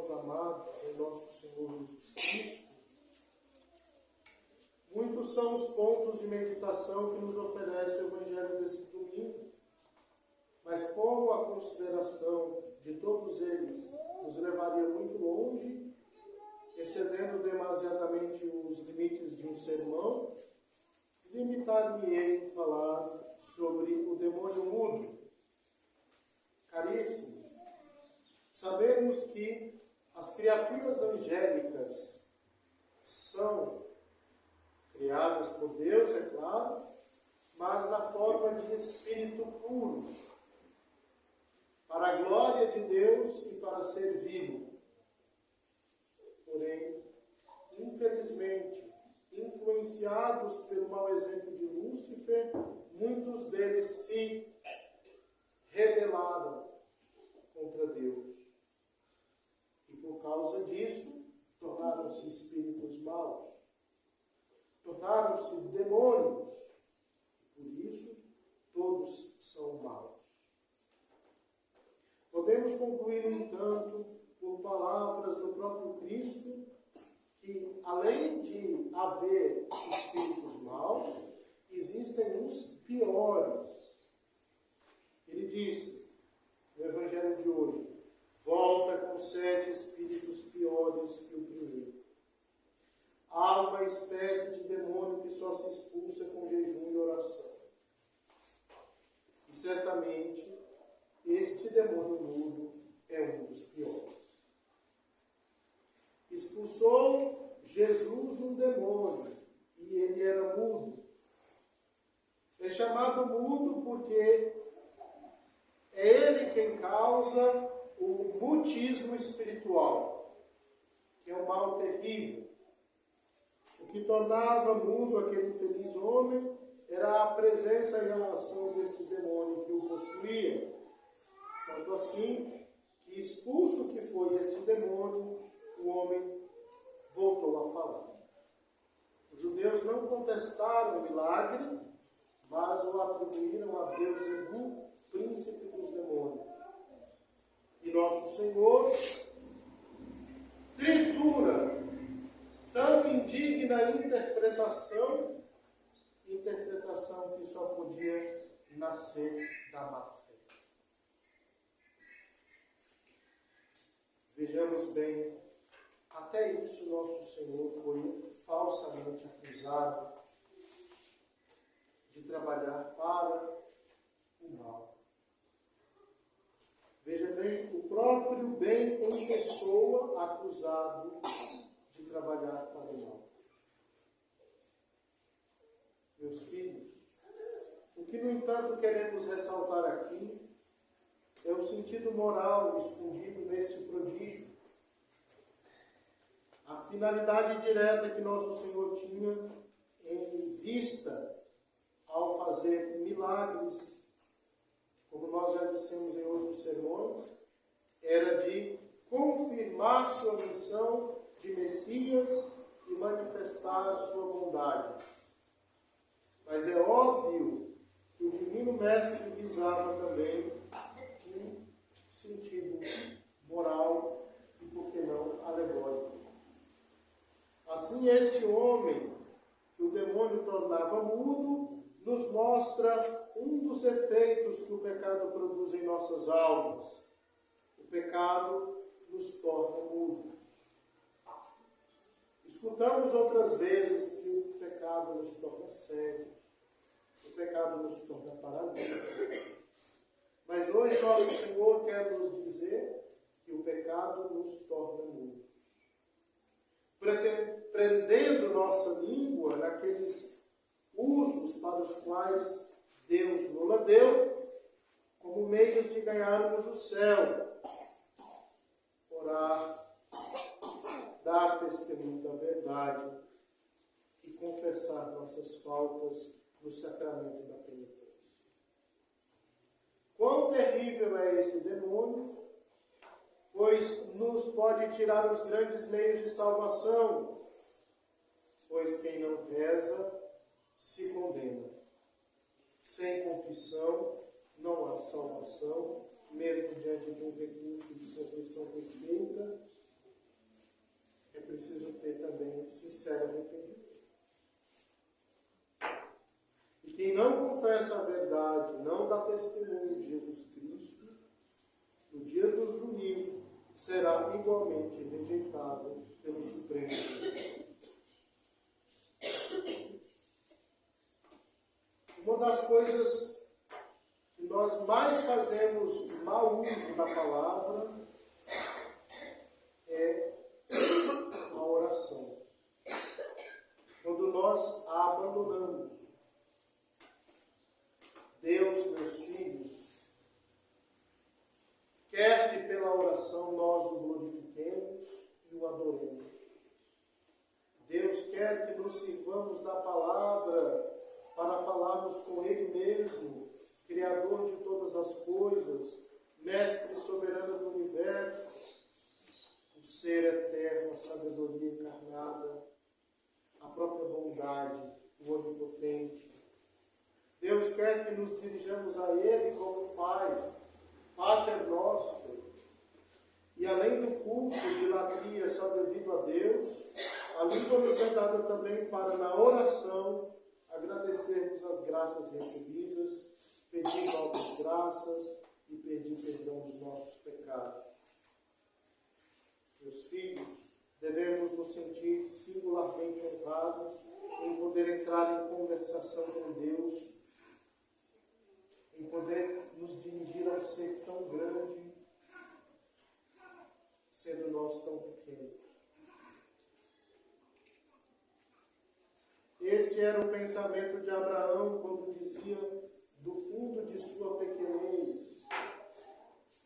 irmãos amados em nosso Senhor Jesus Cristo, muitos são os pontos de meditação que nos oferece o Evangelho desse domingo, mas como a consideração de todos eles nos levaria muito longe, excedendo demasiadamente os limites de um sermão, limitar-me-ei a falar sobre o demônio mudo. Caríssimo, sabemos que as criaturas angélicas são criadas por Deus, é claro, mas na forma de espírito puro, para a glória de Deus e para servi-lo. Porém, infelizmente, influenciados pelo mau exemplo de Lúcifer, muitos deles se rebelaram contra Deus. E por causa disso, tornaram-se espíritos maus. Tornaram-se demônios. Por isso, todos são maus. Podemos concluir, no entanto, por palavras do próprio Cristo, que além de haver espíritos maus, existem uns piores. Ele disse, no Evangelho de hoje, volta com 7 espíritos piores que o primeiro. Há uma espécie de demônio que só se expulsa com jejum e oração. E certamente, este demônio mudo é um dos piores. Expulsou Jesus um demônio, e ele era mudo. É chamado mudo porque é ele quem causa o mutismo espiritual, que é um mal terrível. O que tornava mudo aquele infeliz homem era a presença e a ação desse demônio que o possuía. Tanto assim, que expulso que foi esse demônio, o homem voltou a falar. Os judeus não contestaram o milagre, mas o atribuíram a Beelzebub, príncipe dos demônios. E nosso Senhor tritura tão indigna interpretação que só podia nascer da má fé. Vejamos bem, até isso nosso Senhor foi falsamente acusado de trabalhar para o mal. Veja bem, o próprio bem em pessoa acusado de trabalhar para o mal. Meus filhos, o que no entanto queremos ressaltar aqui é o sentido moral escondido nesse prodígio. A finalidade direta que nosso Senhor tinha em vista ao fazer milagres, como nós já dissemos em outros sermões, era de confirmar sua missão de Messias e manifestar sua bondade. Mas é óbvio que o Divino Mestre visava também um sentido moral e, por que não, alegórico. Assim, este homem que o demônio tornava mudo, nos mostra um dos efeitos que o pecado produz em nossas almas. O pecado nos torna mudos. Escutamos outras vezes que o pecado nos torna cegos, o pecado nos torna paralíticos. Mas hoje nosso Senhor quer nos dizer que o pecado nos torna mudos. Prendendo nossa língua naqueles usos para os quais Deus nos deu, como meios de ganharmos o céu. Orar, dar testemunho da verdade e confessar nossas faltas no sacramento da penitência. Quão terrível é esse demônio, pois nos pode tirar os grandes meios de salvação, pois quem não reza se condena. Sem confissão não há salvação, mesmo diante de um recurso de confissão perfeita, essa verdade não dá testemunho de Jesus Cristo, no dia do juízo será igualmente rejeitado pelo Supremo Tribunal. Uma das coisas que nós mais fazemos mau uso da palavra é a oração. Quando nós a abandonamos, Deus, meus filhos, quer que pela oração nós o glorifiquemos e o adoremos. Deus quer que nos sirvamos da palavra para falarmos com Ele mesmo, Criador de todas as coisas, Mestre soberano do universo, o Ser eterno, a sabedoria encarnada, a própria bondade, o Onipotente. Deus quer que nos dirijamos a Ele como Pai, Pater Noster. E além do culto de latria só devido a Deus, a língua nos é dada também para, na oração, agradecermos as graças recebidas, pedir novas graças e pedir perdão dos nossos pecados. Meus filhos, devemos nos sentir singularmente honrados em poder entrar em conversação com Deus, em poder nos dirigir a um ser tão grande, sendo nós tão pequenos. Este era o pensamento de Abraão quando dizia, do fundo de sua pequenez: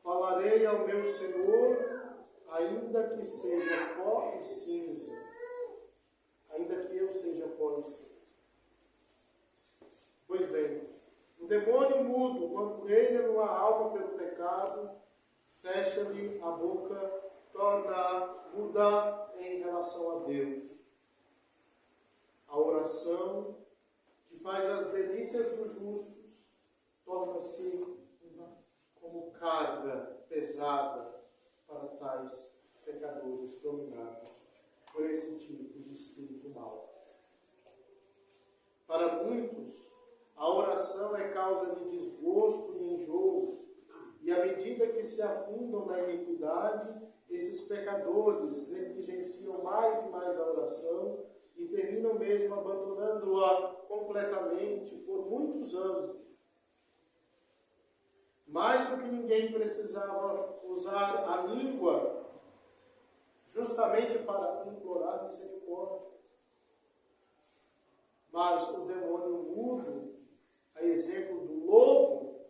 falarei ao meu Senhor, ainda que seja pó e cinza, ainda que eu seja pó e cinza. Pois bem, o demônio mudo, quando reina numa alma pelo pecado, fecha-lhe a boca, torna-a muda em relação a Deus. A oração, que faz as delícias dos justos, torna-se como carga pesada para tais pecadores dominados por esse tipo de espírito mau. Para muitos, a oração é causa de desgosto e enjoo, e à medida que se afundam na iniquidade, esses pecadores negligenciam mais e mais a oração e terminam mesmo abandonando-a completamente por muitos anos. Mais do que ninguém precisava usar a língua justamente para implorar misericórdia. Mas o demônio mudo, a exemplo do lobo,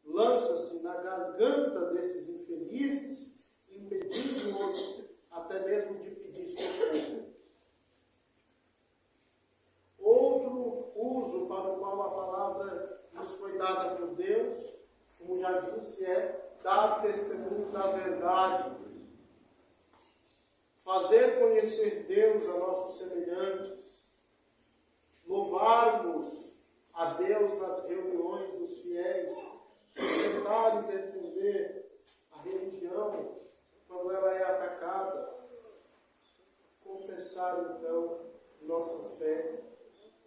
lança-se na garganta desses infelizes, impedindo-os até mesmo de pedir socorro. Outro uso para o qual a palavra nos foi dada por Deus, como já disse, é dar testemunho da verdade. Fazer conhecer Deus a nossos semelhantes. Louvarmos a Deus nas reuniões dos fiéis. Sustentar e defender a religião quando ela é atacada. Confessar, então, nossa fé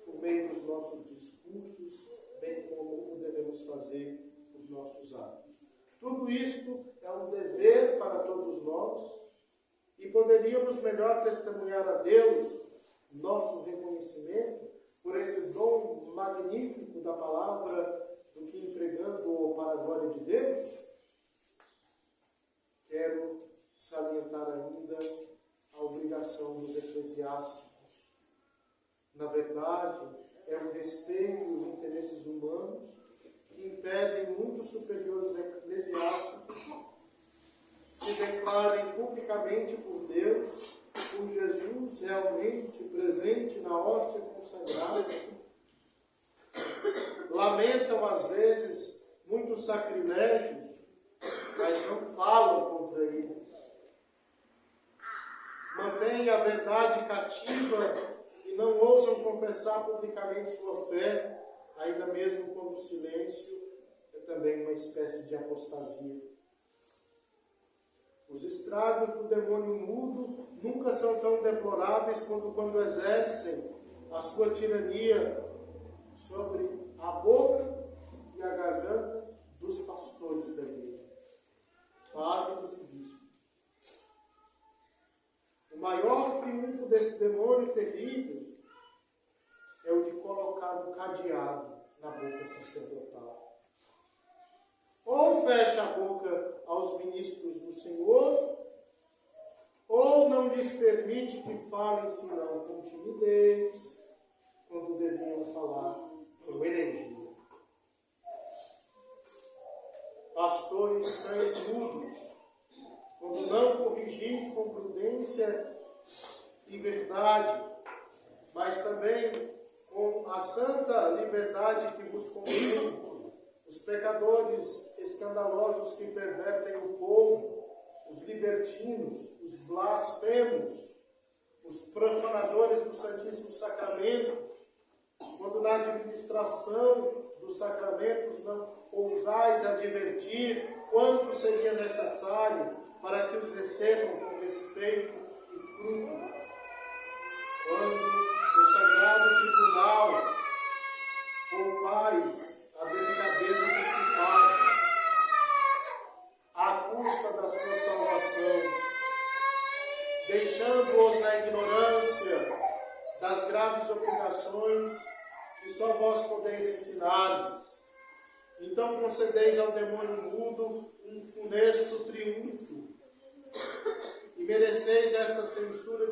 por meio dos nossos discursos, bem como o devemos fazer os nossos atos. Tudo isto é um dever para todos nós e poderíamos melhor testemunhar a Deus nosso reconhecimento por esse dom magnífico da palavra do que empregando-o para a glória de Deus. Quero salientar ainda a obrigação dos eclesiásticos. Na verdade, é o respeito e os interesses humanos que impedem muitos superiores eclesiásticos se declarem publicamente por Deus, por Jesus realmente presente na hóstia consagrada. Lamentam às vezes muitos sacrilégios, mas não falam contra eles. Mantêm a verdade cativa e não ousam confessar publicamente sua fé, ainda mesmo quando o silêncio é também uma espécie de apostasia. Os estragos do demônio mudo nunca são tão deploráveis quanto quando exercem a sua tirania sobre a boca e a garganta dos pastores da igreja, padres e bispos. O maior triunfo desse demônio terrível é o de colocar um cadeado na boca sacerdotal. Ou fecha a boca aos ministros do Senhor, ou não lhes permite que falem senão com timidez, quando deviam falar com energia. Pastores cães mudos, quando não corrigis com prudência e verdade, mas também com a santa liberdade que vos convém, os pecadores escandalosos que pervertem o povo, os libertinos, os blasfemos, os profanadores do Santíssimo Sacramento, quando na administração dos sacramentos não ousais advertir quanto seria necessário para que os recebam com respeito e fruto. Quando no Sagrado Tribunal poupais a delicadeza dos culpados, à custa da sua salvação, deixando-os na ignorância das graves obrigações que só vós podeis ensinar-lhes. Então concedeis ao demônio mudo um funesto triunfo, e mereceis esta censura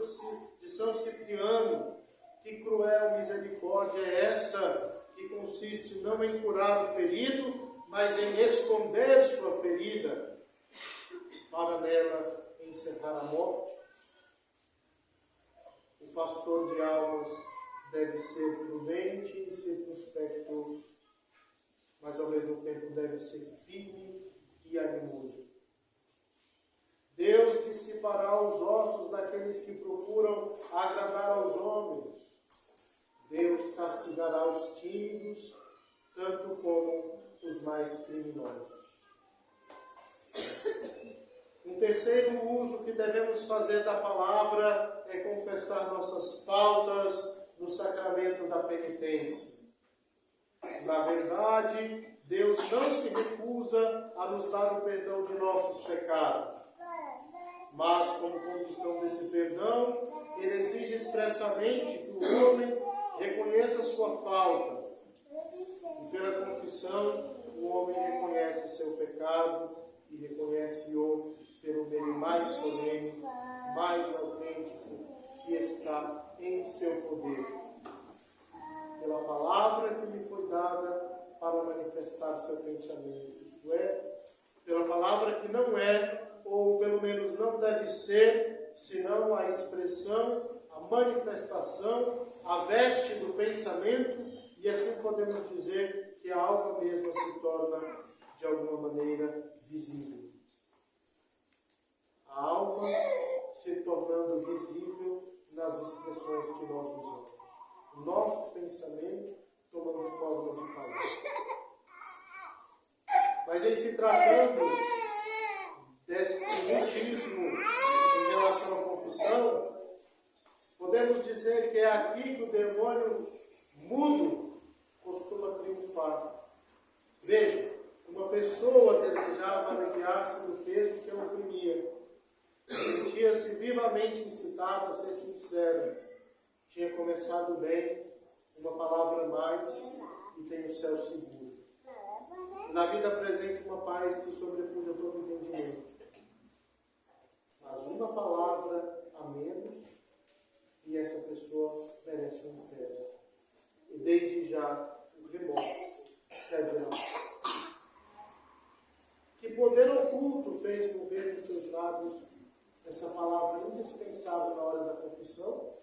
de São Cipriano. Que cruel misericórdia é essa, que consiste não em curar o ferido, mas em esconder sua ferida, para nela encerrar a morte? O pastor de almas deve ser prudente e circunspecto, mas ao mesmo tempo deve ser firme e animoso. Deus dissipará os ossos daqueles que procuram agradar aos homens. Deus castigará os tímidos, tanto como os mais criminosos. Um terceiro uso que devemos fazer da palavra é confessar nossas faltas no sacramento da penitência. Na verdade, Deus não se recusa a nos dar o perdão de nossos pecados, mas como condição desse perdão, Ele exige expressamente que o homem reconheça sua falta. E pela confissão, o homem reconhece seu pecado e reconhece-o pelo meio mais solene, mais autêntico que está em seu poder. Pela palavra que lhe foi dada para manifestar seu pensamento, isto é, pela palavra que não é, ou pelo menos não deve ser, senão a expressão, a manifestação, a veste do pensamento, e assim podemos dizer que a alma mesma se torna, de alguma maneira, visível. A alma se tornando visível nas expressões que nós usamos. O nosso pensamento tomando forma de palavra. Mas em se tratando desse mutismo em relação à confissão, podemos dizer que é aqui que o demônio mudo costuma triunfar. Veja, uma pessoa desejava aliviar-se do peso que a oprimia. Sentia-se vivamente incitada a ser sincero. Tinha começado bem, uma palavra a mais e tem o céu seguro. Na vida presente, uma paz que sobrepuja todo entendimento. Mas uma palavra a menos e essa pessoa merece um inferno. E desde já o remorso pedirá. Que poder oculto fez mover em seus lábios essa palavra indispensável na hora da confissão?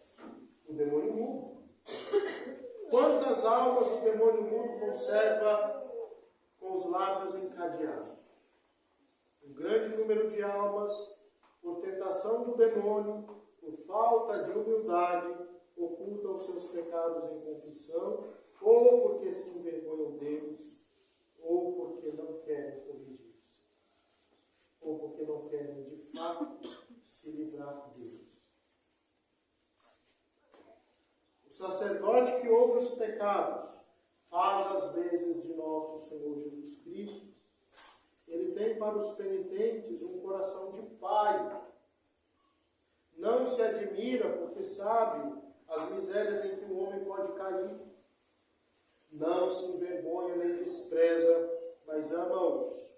O demônio mudo. Quantas almas o demônio mudo conserva com os lábios encadeados? Um grande número de almas, por tentação do demônio, por falta de humildade, ocultam seus pecados em confissão, ou porque se envergonham deles, ou porque não querem corrigir-os, ou porque não querem, de fato, se livrar deles. O sacerdote que ouve os pecados, faz às vezes de nosso Senhor Jesus Cristo, ele tem para os penitentes um coração de pai. Não se admira porque sabe as misérias em que o homem pode cair. Não se envergonha nem despreza, mas ama-os,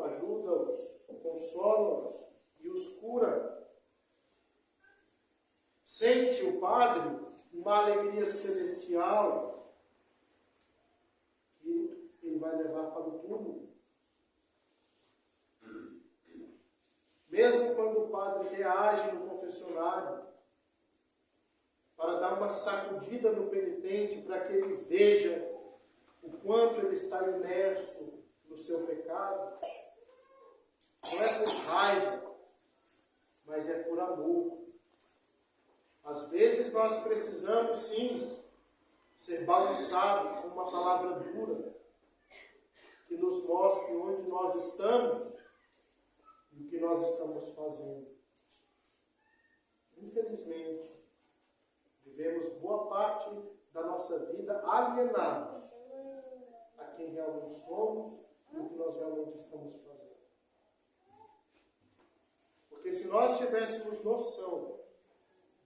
ajuda-os, consola-os e os cura. Sente o Padre uma alegria celestial que ele vai levar para o túmulo. Mesmo quando o Padre reage no confessionário, para dar uma sacudida no penitente, para que ele veja o quanto ele está imerso no seu pecado, não é por raiva, mas é por amor. Às vezes nós precisamos sim ser balançados com uma palavra dura, que nos mostre onde nós estamos e o que nós estamos fazendo. Infelizmente, vivemos boa parte da nossa vida alienados a quem realmente somos e o que nós realmente estamos fazendo. Porque se nós tivéssemos noção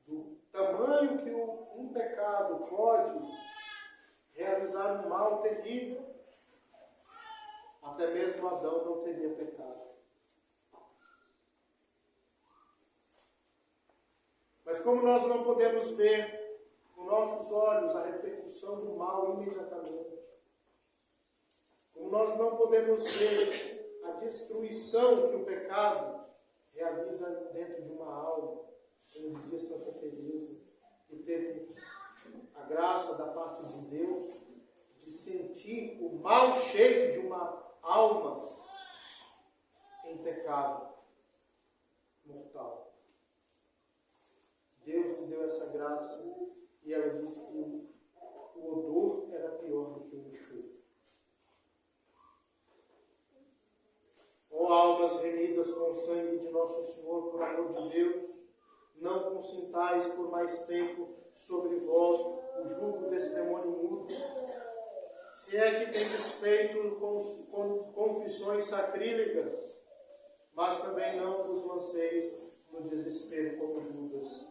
do tamanho que um pecado pode realizar um mal terrível, até mesmo Adão não teria pecado. Mas como nós não podemos ver com nossos olhos a repercussão do mal imediatamente, como nós não podemos ver a destruição que o pecado realiza dentro de uma alma, como dizia Santa Teresa, que teve a graça da parte de Deus de sentir o mal cheio de uma alma em pecado mortal. Deus me deu essa graça e ela disse que o odor era pior do que o enxofre. Ó almas remidas com o sangue de nosso Senhor, por amor de Deus, não consintais por mais tempo sobre vós o jugo desse demônio imundo. Se é que tendes feito confissões sacrílegas, mas também não vos lanceis no desespero como Judas.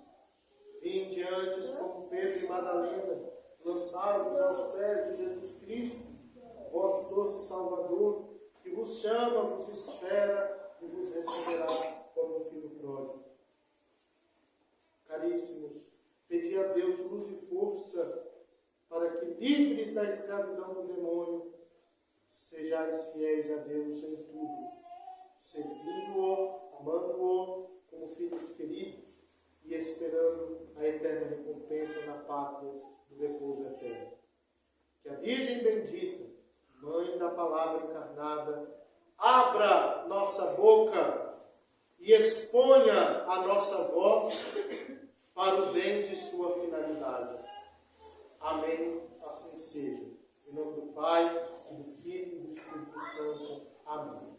Vinde antes como Pedro e Madalena, lançados aos pés de Jesus Cristo, vosso doce Salvador, que vos chama, vos espera e vos receberá como um filho pródigo. Caríssimos, pedi a Deus luz e força para que, livres da escravidão do demônio, sejais fiéis a Deus em tudo, servindo-o, amando-o como filhos queridos e esperando a eterna recompensa na pátria do repouso eterno. Que a Virgem bendita, Mãe da Palavra encarnada, abra nossa boca e exponha a nossa voz para o bem de sua finalidade. Amém. Assim seja. Em nome do Pai, e do Filho e do Espírito Santo. Amém.